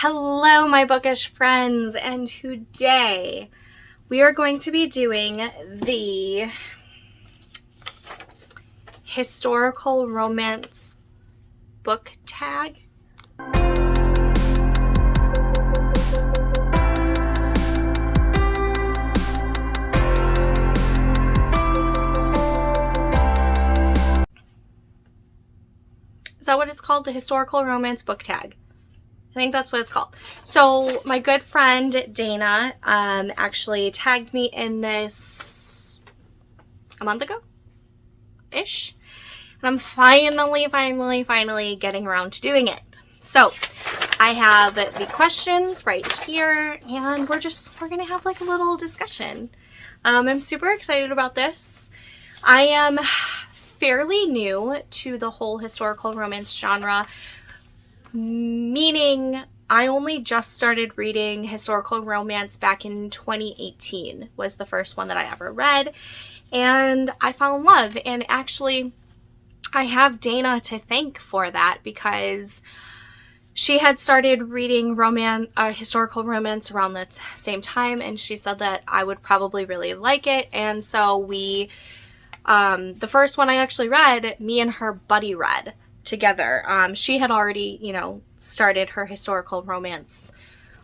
Hello, my bookish friends, and today we are going to be doing the historical romance book tag. Is that what it's called? The historical romance book tag. I think that's what it's called. So my good friend Dana actually tagged me in this a month ago-ish. And I'm finally getting around to doing it. So I have the questions right here, and we're going to have like a little discussion. I'm super excited about this. I am fairly new to the whole historical romance genre, meaning I only just started reading historical romance back in 2018 was the first one that I ever read, and I fell in love. And actually I have Dana to thank for that, because she had started reading historical romance around the same time, and she said that I would probably really like it. And so we the first one I actually read, me and her buddy read together. She had already, started her historical romance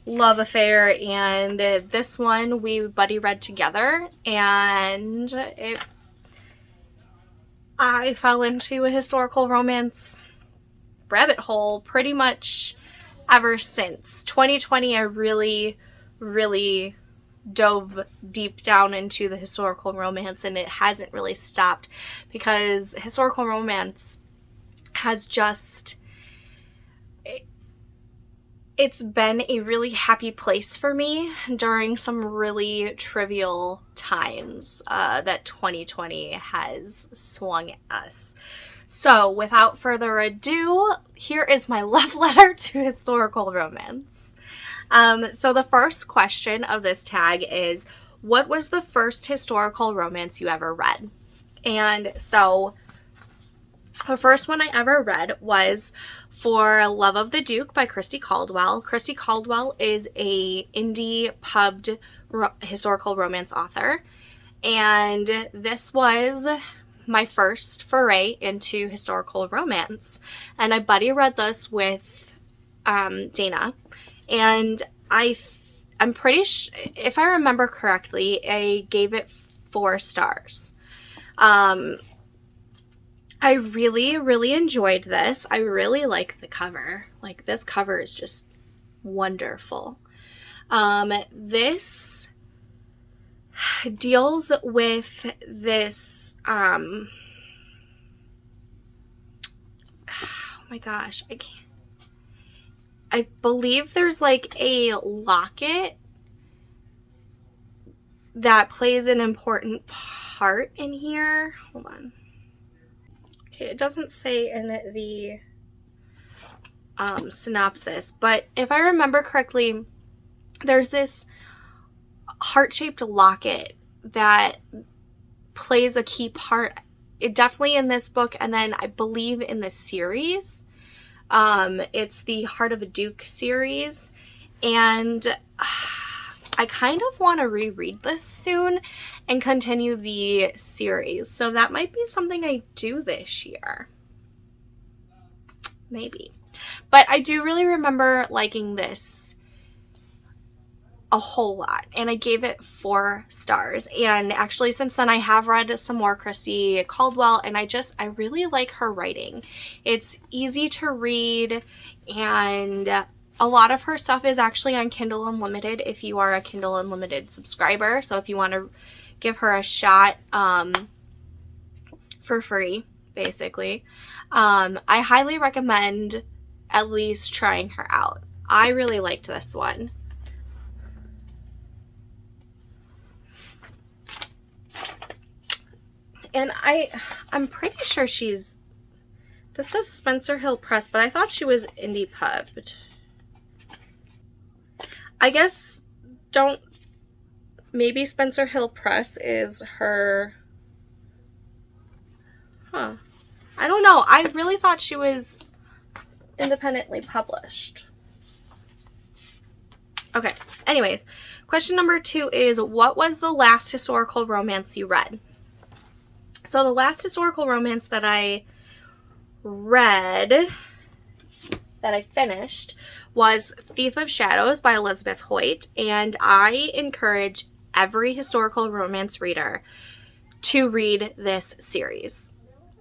love affair, and this one we buddy read together, and I fell into a historical romance rabbit hole pretty much ever since 2020. I really dove deep down into the historical romance, and it hasn't really stopped, because historical romance has just, it's been a really happy place for me during some really trivial times that 2020 has swung at us. So without further ado, here is my love letter to historical romance. So the first question of this tag is, what was the first historical romance you ever read? And so the first one I ever read was For Love of the Duke by Christy Caldwell. Christy Caldwell is a indie pubbed historical romance author, and this was my first foray into historical romance. And I buddy read this with Dana, and I'm pretty sure, if I remember correctly, I gave it 4 stars. I really enjoyed this. I really like the cover. Like, this cover is just wonderful. This deals with this, oh my gosh, I believe there's like a locket that plays an important part in here. Hold on. Okay, it doesn't say in the synopsis, but if I remember correctly, there's this heart-shaped locket that plays a key part. It definitely in this book, and then I believe in this series. It's the Heart of a Duke series, and I kind of want to reread this soon and continue the series. So that might be something I do this year. Maybe. But I do really remember liking this a whole lot, and I gave it 4 stars. And actually, since then, I have read some more Christy Caldwell, and I really like her writing. It's easy to read, and a lot of her stuff is actually on Kindle Unlimited if you are a Kindle Unlimited subscriber. So if you want to give her a shot for free, basically, I highly recommend at least trying her out. I really liked this one. And I'm pretty sure this says Spencer Hill Press, but I thought she was indie pubbed. I guess maybe Spencer Hill Press is her, I don't know. I really thought she was independently published. Okay, anyways, question number 2 is, what was the last historical romance you read? So the last historical romance that I read, that I finished, was Thief of Shadows by Elizabeth Hoyt, and I encourage every historical romance reader to read this series.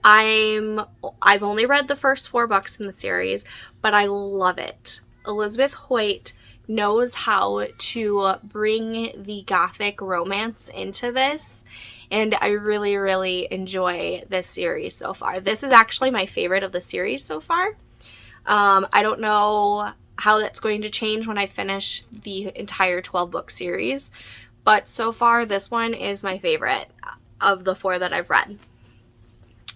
I've only read the first 4 books in the series, but I love it. Elizabeth Hoyt knows how to bring the gothic romance into this, and I really, really enjoy this series so far. This is actually my favorite of the series so far. I don't know how that's going to change when I finish the entire 12-book series, but so far this one is my favorite of the 4 that I've read.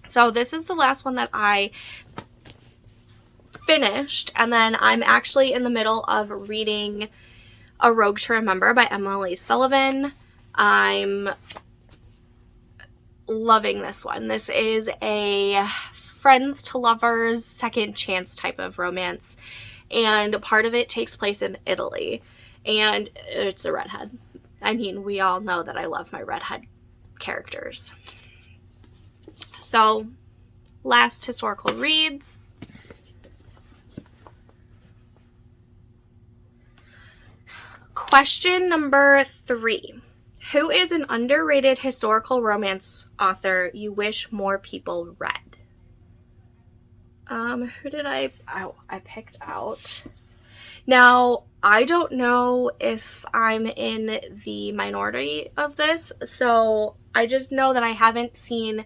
So this is the last one that I finished, and then I'm actually in the middle of reading A Rogue to Remember by Emily Sullivan. I'm loving this one. This is a friends to lovers, second chance type of romance, and part of it takes place in Italy, and it's a redhead. I mean, we all know that I love my redhead characters. So, last historical reads. Question number 3. Who is an underrated historical romance author you wish more people read? Who did I picked out. Now, I don't know if I'm in the minority of this, so I just know that I haven't seen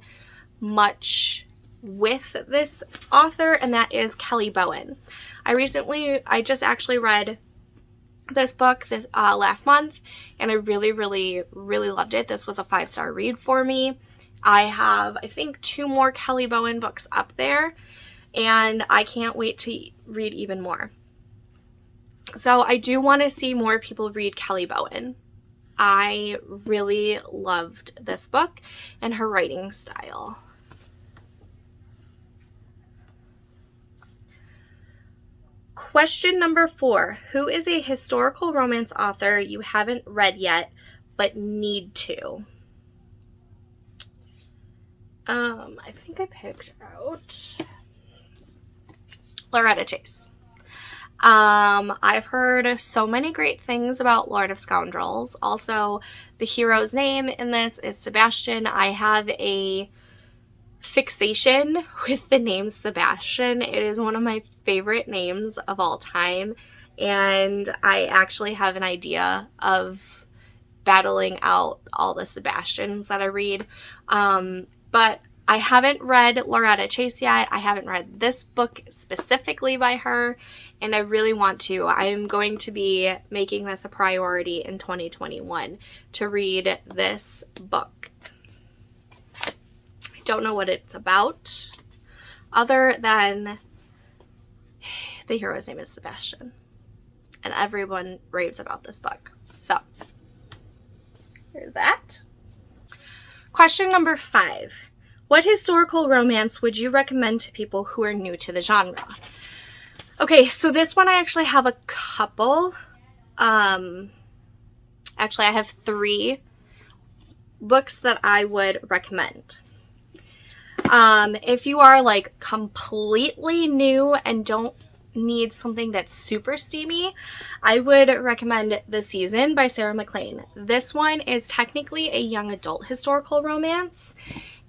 much with this author, and that is Kelly Bowen. I just actually read this book this last month, and I really, really, really loved it. This was a 5-star read for me. I have, I think, 2 more Kelly Bowen books up there, and I can't wait to read even more. So I do want to see more people read Kelly Bowen. I really loved this book and her writing style. Question number 4. Who is a historical romance author you haven't read yet but need to? I think I picked out Loretta Chase. I've heard so many great things about Lord of Scoundrels. Also, the hero's name in this is Sebastian. I have a fixation with the name Sebastian. It is one of my favorite names of all time, and I actually have an idea of battling out all the Sebastians that I read. But I haven't read Loretta Chase yet. I haven't read this book specifically by her, and I really want to. I'm going to be making this a priority in 2021 to read this book. I don't know what it's about, other than the hero's name is Sebastian, and everyone raves about this book. So, there's that. Question number 5. What historical romance would you recommend to people who are new to the genre? Okay, so this one I actually have a couple. Actually, I have 3 books that I would recommend. If you are like completely new and don't need something that's super steamy, I would recommend The Season by Sarah MacLean. This one is technically a young adult historical romance,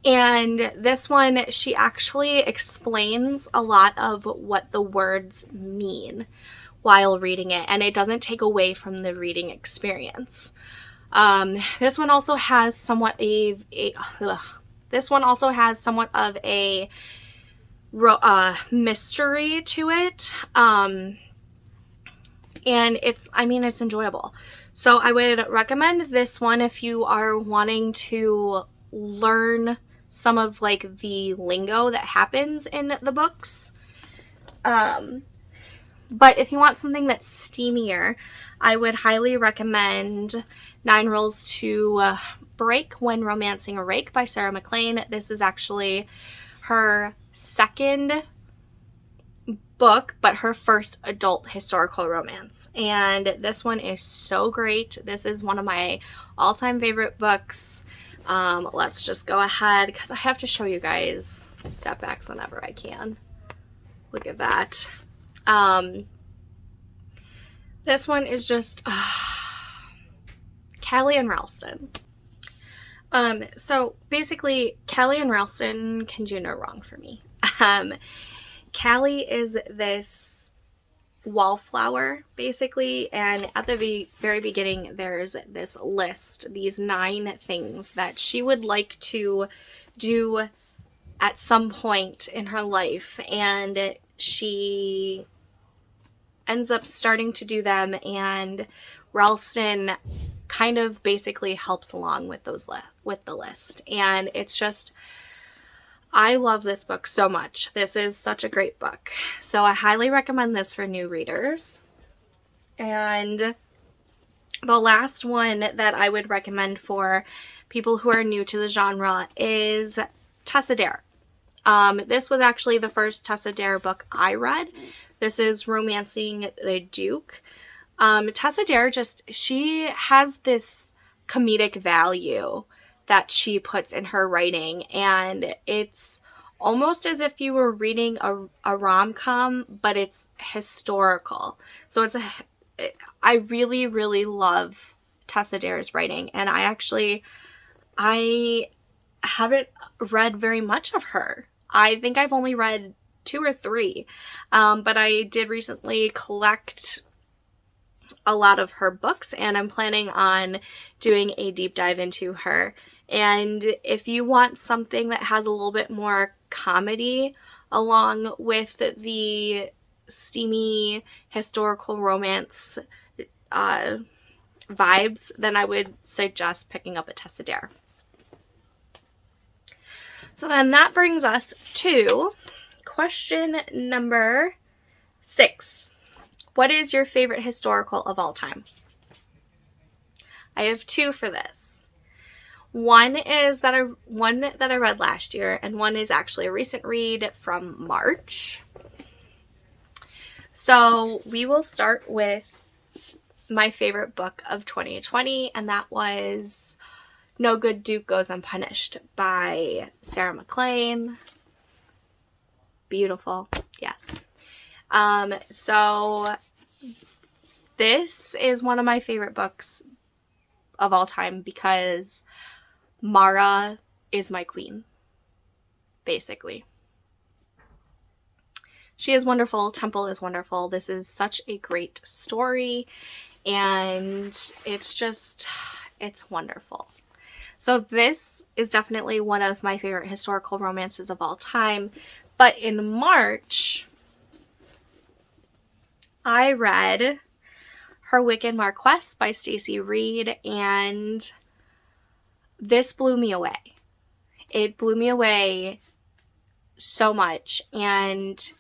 and this one, she actually explains a lot of what the words mean while reading it, and it doesn't take away from the reading experience. This one also has somewhat of a mystery to it, and it's enjoyable. So I would recommend this one if you are wanting to learn some of like the lingo that happens in the books. But if you want something that's steamier, I would highly recommend 9 Rules to Break When Romancing a Rake by Sarah MacLean. This is actually her second book, but her first adult historical romance. And this one is so great. This is one of my all-time favorite books. Let's just go ahead because I have to show you guys step backs whenever I can. Look at that. This one is just Callie and Ralston. So basically, Callie and Ralston can do no wrong for me. Callie is this wallflower, basically, and at the very beginning, there's this list, these 9 things that she would like to do at some point in her life, and she ends up starting to do them, and Ralston kind of basically helps along with those with the list. And it's just, I love this book so much. This is such a great book. So I highly recommend this for new readers. And the last one that I would recommend for people who are new to the genre is Tessa Dare. This was actually the first Tessa Dare book I read. This is Romancing the Duke. Tessa Dare she has this comedic value that she puts in her writing, and it's almost as if you were reading a rom-com, but it's historical. So I really, really love Tessa Dare's writing, and I haven't read very much of her. I think I've only read 2 or 3, but I did recently collect a lot of her books, and I'm planning on doing a deep dive into her. And if you want something that has a little bit more comedy along with the steamy historical romance vibes, then I would suggest picking up a Tessa Dare. So then that brings us to question number 6. What is your favorite historical of all time? I have 2 for this. One that I read last year, and one is actually a recent read from March. So we will start with my favorite book of 2020, and that was No Good Duke Goes Unpunished by Sarah MacLean. Beautiful, yes. So this is one of my favorite books of all time because Mara is my queen, basically. She is wonderful. Temple is wonderful. This is such a great story, and it's wonderful. So this is definitely one of my favorite historical romances of all time. But in March, I read Her Wicked Marquess by Stacey Reid, and this blew me away. It blew me away so much, and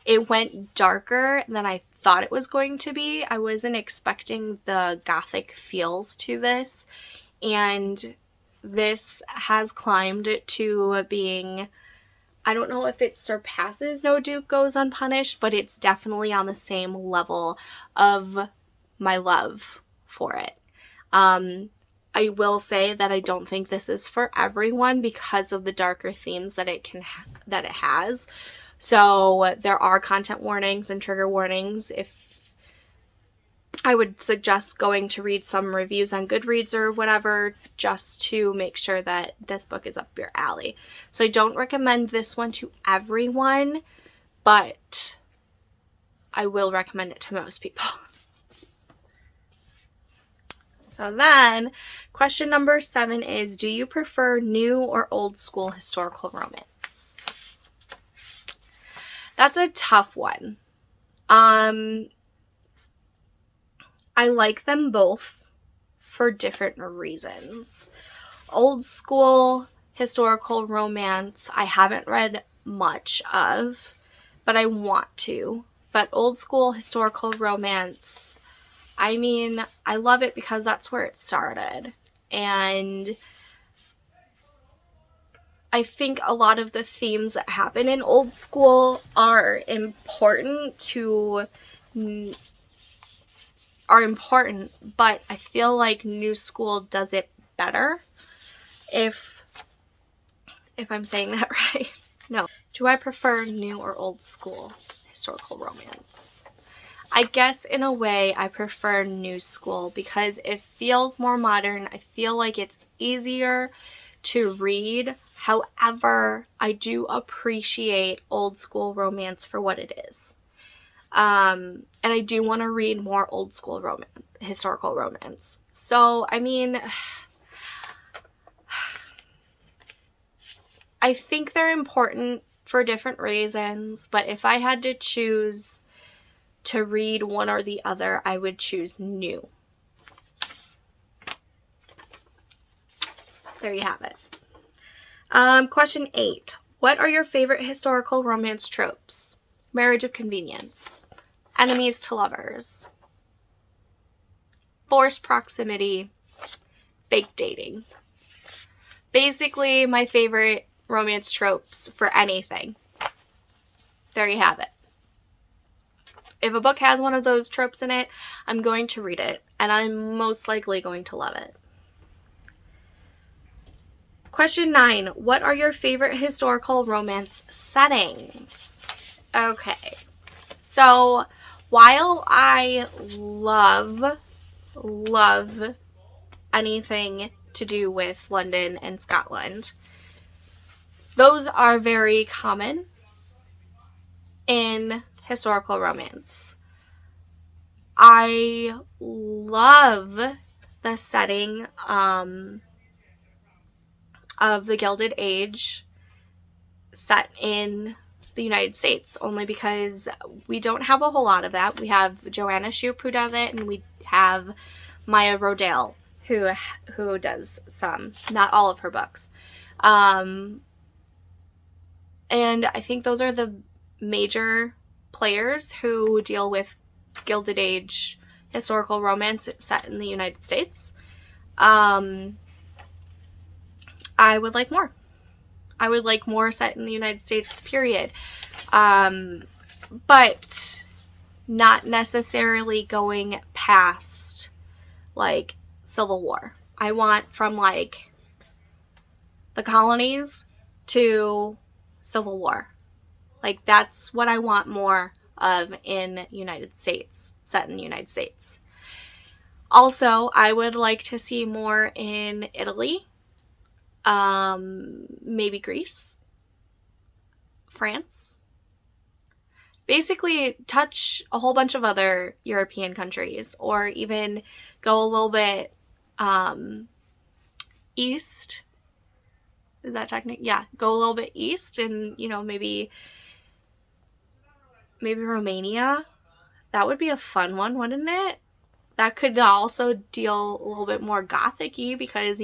it went darker than I thought it was going to be. I wasn't expecting the gothic feels to this, and this has climbed to being, I don't know if it surpasses No Duke Goes Unpunished, but it's definitely on the same level of my love for it. I will say that I don't think this is for everyone because of the darker themes that it has. So there are content warnings and trigger warnings. If I would suggest going to read some reviews on Goodreads or whatever, just to make sure that this book is up your alley. So I don't recommend this one to everyone, but I will recommend it to most people. So then, question number 7 is, do you prefer new or old school historical romance? That's a tough one. I like them both for different reasons. Old school historical romance, I haven't read much of, but I want to. But old school historical romance, I mean, I love it because that's where it started. And I think a lot of the themes that happen in old school are important, but I feel like new school does it better, if I'm saying that right. No. Do I prefer new or old school historical romance? I guess in a way I prefer new school because it feels more modern. I feel like it's easier to read. However, I do appreciate old school romance for what it is. And I do want to read more old school romance, historical romance. So, I mean, I think they're important for different reasons, but if I had to choose to read one or the other, I would choose new. There you have it. Question 8. What are your favorite historical romance tropes? Marriage of convenience, enemies to lovers, forced proximity, fake dating. Basically, my favorite romance tropes for anything. There you have it. If a book has one of those tropes in it, I'm going to read it, and I'm most likely going to love it. Question 9. What are your favorite historical romance settings? Okay. So, while I love anything to do with London and Scotland, those are very common in historical romance. I love the setting of the Gilded Age set in the United States, only because we don't have a whole lot of that. We have Joanna Shoup who does it, and we have Maya Rodale who does some, not all of her books. And I think those are the major players who deal with Gilded Age historical romance set in the United States. I would like more. I would like more set in the United States, period. But not necessarily going past, like, Civil War. I want from, like, the colonies to Civil War. Like, that's what I want more of in United States, set in the United States. Also, I would like to see more in Italy, maybe Greece, France. Basically, touch a whole bunch of other European countries, or even go a little bit east. Is that technically? Yeah, go a little bit east, and maybe Romania. That would be a fun one, wouldn't it? That could also deal a little bit more gothic-y because,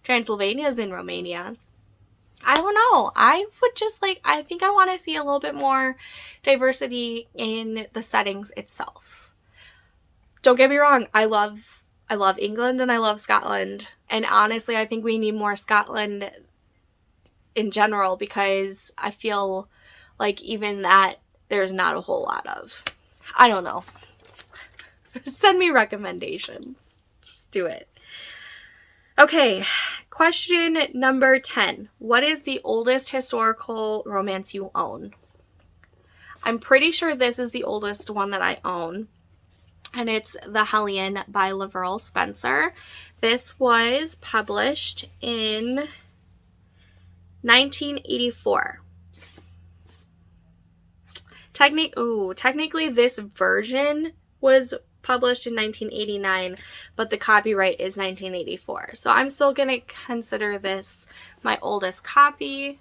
Transylvania is in Romania. I don't know. I would just I think I want to see a little bit more diversity in the settings itself. Don't get me wrong. I love England and I love Scotland. And honestly, I think we need more Scotland in general because I feel like even that there's not a whole lot of. I don't know. Send me recommendations. Just do it. Okay, question number 10. What is the oldest historical romance you own? I'm pretty sure this is the oldest one that I own, and it's The Hellion by Laverell Spencer. This was published in 1984. Technically this version was published in 1989, but the copyright is 1984. So I'm still going to consider this my oldest copy.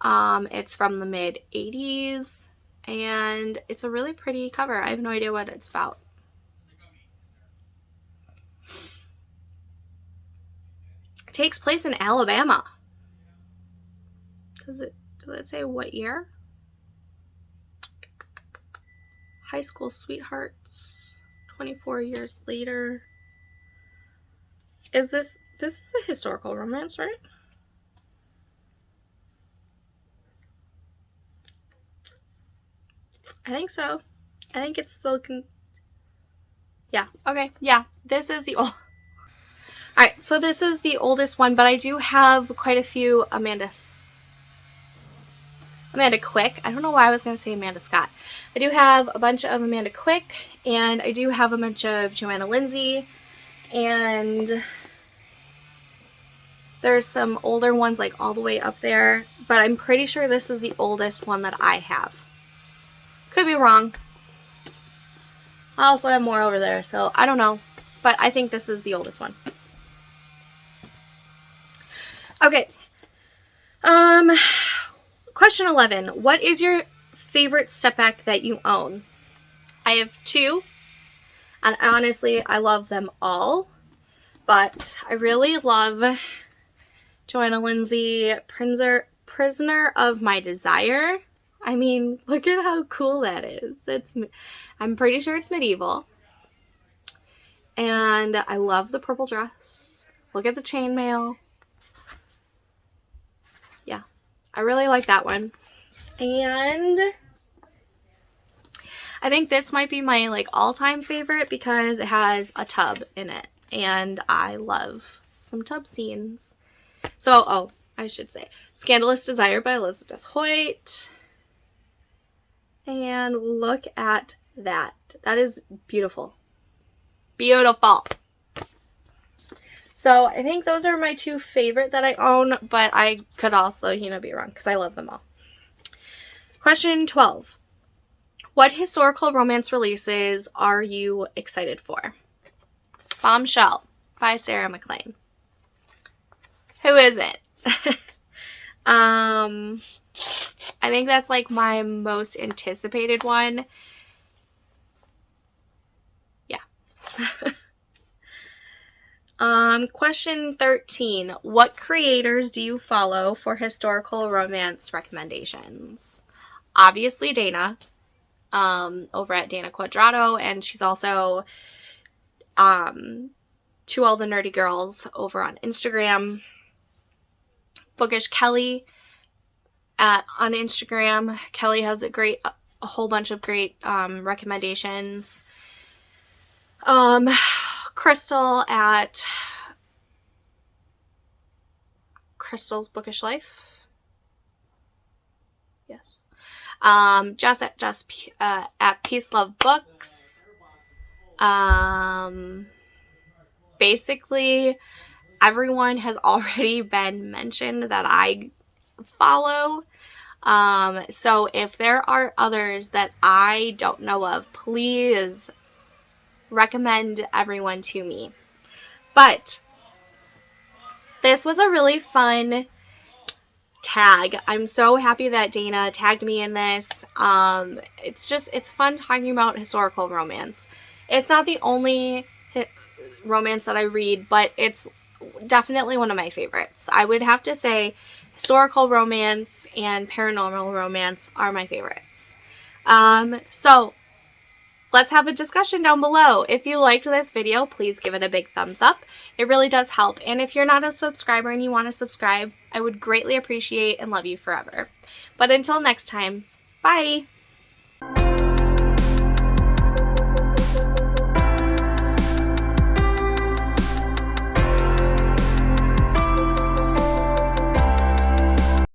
It's from the mid-80s, and it's a really pretty cover. I have no idea what it's about. It takes place in Alabama. Does it say what year? High school sweethearts, 24 years later. Is this is a historical romance, right? I think so. I think it's still yeah, okay, yeah, this is the old. Alright, so this is the oldest one, but I do have quite a few Amanda Quick. I don't know why I was going to say Amanda Scott. I do have a bunch of Amanda Quick, and I do have a bunch of Joanna Lindsay, and there's some older ones like all the way up there, but I'm pretty sure this is the oldest one that I have. Could be wrong. I also have more over there, so I don't know, but I think this is the oldest one. Okay. Question 11. What is your favorite step back that you own? I have two, and honestly, I love them all, but I really love Joanna Lindsay, Prisoner of My Desire. I mean, look at how cool that is. I'm pretty sure it's medieval. And I love the purple dress. Look at the chainmail. Yeah, I really like that one. And I think this might be my like all-time favorite because it has a tub in it. And I love some tub scenes. So, oh, I should say Scandalous Desire by Elizabeth Hoyt. And look at that. That is beautiful. Beautiful. So I think those are my two favorite that I own, but I could also, be wrong because I love them all. Question 12. What historical romance releases are you excited for? Bombshell by Sarah McLean. Who is it? I think that's like my most anticipated one. Yeah. Question 13. What creators do you follow for historical romance recommendations? Obviously Dana, over at Dana Quadrato, and she's also To All the Nerdy Girls over on Instagram. Bookish Kelly on Instagram. Kelly has a whole bunch of great recommendations. Crystal at Crystal's Bookish Life. Yes. Jess at Peace Love Books. Basically, everyone has already been mentioned that I follow. So if there are others that I don't know of, please recommend everyone to me. But this was a really fun tag. I'm so happy that Dana tagged me in this. It's fun talking about historical romance. It's not the only romance that I read, but it's definitely one of my favorites. I would have to say historical romance and paranormal romance are my favorites. So let's have a discussion down below. If you liked this video, please give it a big thumbs up. It really does help. And if you're not a subscriber and you want to subscribe, I would greatly appreciate and love you forever. But until next time, bye!